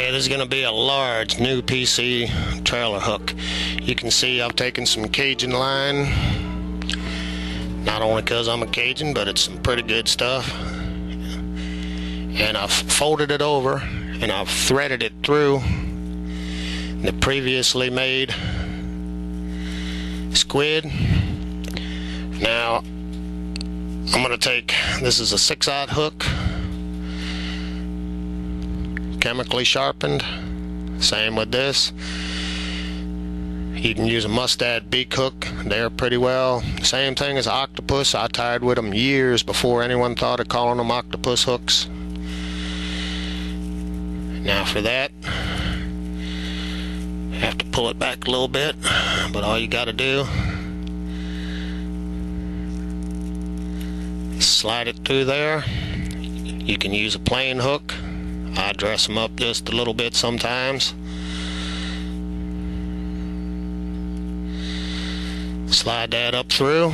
Okay, this is going to be a large new PC trailer hook. You can see I've taken some Cajun line, not only because I'm a Cajun, but it's some pretty good stuff, and I've folded it over and I've threaded it through the previously made squid. Now I'm going to take, this is a 6/0 hook, chemically sharpened. Same with this. You can use a mustad beak hook, they're pretty well. Same thing as octopus. I tied with them years before anyone thought of calling them octopus hooks. Now for that, you have to pull it back a little bit, but all you got to do is slide it through there. You can use a plain hook. I dress them up just a little bit sometimes. Slide that up through.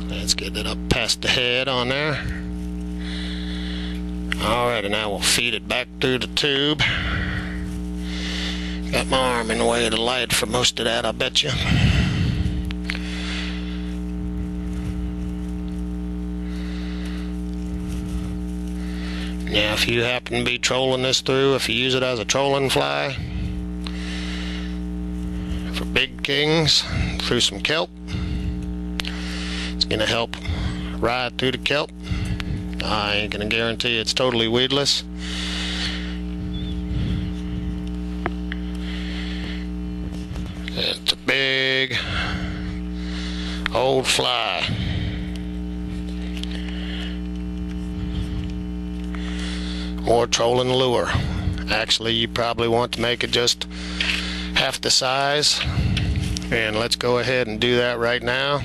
Let's get it up past the head on there. Alright, and now we'll feed it back through the tube. Got my arm in the way of the light for most of that, I bet you. Now if you happen to be trolling this through, if you use it as a trolling fly for big kings through some kelp, it's going to help ride through the kelp. I ain't going to guarantee it's totally weedless. It's a big old fly. Or trolling lure. Actually, you probably want to make it just half the size, and let's go ahead and do that right now.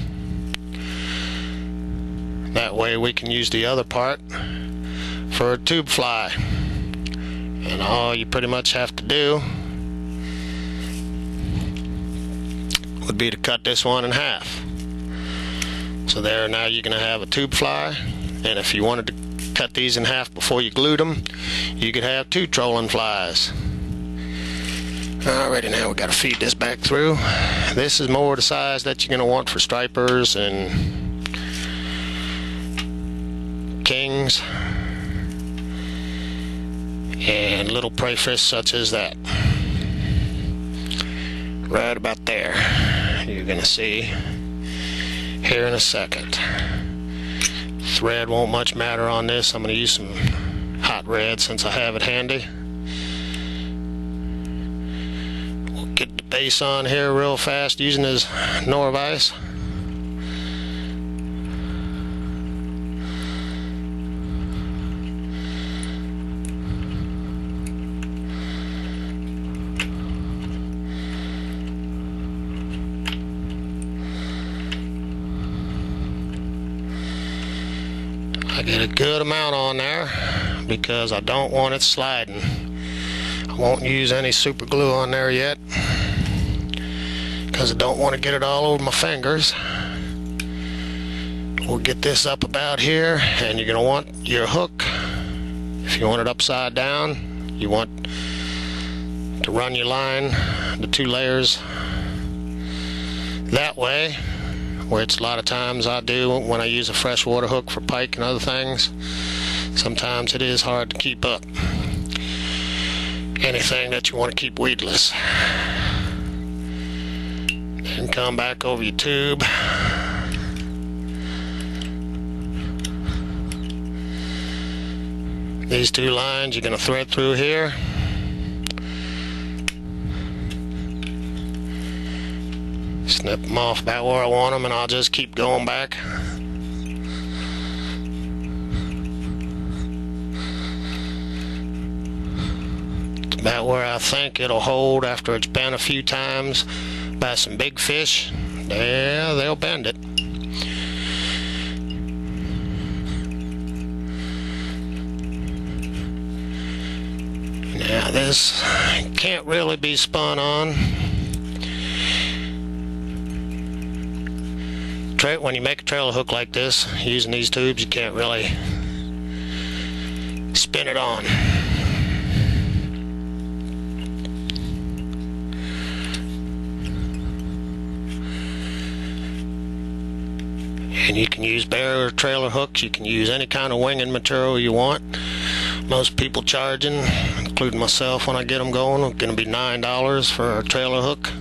That way we can use the other part for a tube fly. And all you pretty much have to do would be to cut this one in half. So there, now you're going to have a tube fly, and if you wanted to cut these in half before you glued them, you could have 2 trolling flies. Alrighty, now we got to feed this back through. This is more the size that you're going to want for stripers and kings and little prey fish such as that. Right about there. You're going to see here in a second. Thread won't much matter on this. I'm going to use some hot red since I have it handy. We'll get the base on here real fast using this novice. I get a good amount on there because I don't want it sliding. I won't use any super glue on there yet because I don't want to get it all over my fingers. We'll get this up about here, and you're going to want your hook, if you want it upside down, you want to run your line, the 2 layers that way, which a lot of times I do when I use a freshwater hook for pike and other things. Sometimes it is hard to keep up anything that you want to keep weedless. Then come back over your tube. These 2 lines you're going to thread through here. Snip them off about where I want them, and I'll just keep going back. It's about where I think it'll hold after it's bent a few times by some big fish. Yeah, they'll bend it. Now this can't really be spun on. When you make a trailer hook like this, using these tubes, you can't really spin it on. And you can use barrier trailer hooks. You can use any kind of winging material you want. Most people charging, including myself when I get them going, are going to be $9 for a trailer hook.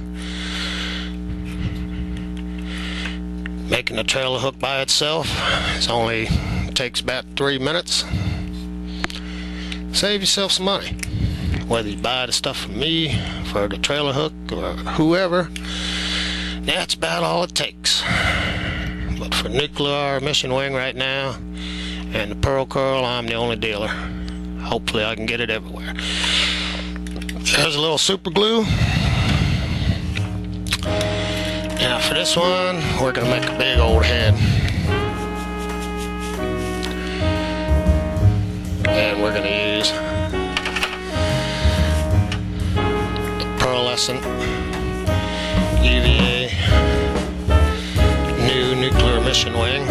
Making a trailer hook by itself takes about 3 minutes. Save yourself some money. Whether you buy the stuff from me for the trailer hook or whoever, that's about all it takes. But for nuclear mission wing right now and the pearl curl, I'm the only dealer. Hopefully I can get it everywhere. There's a little super glue. Now for this one, we're going to make a big old head. And we're going to use the pearlescent UVA new nuclear mission wing.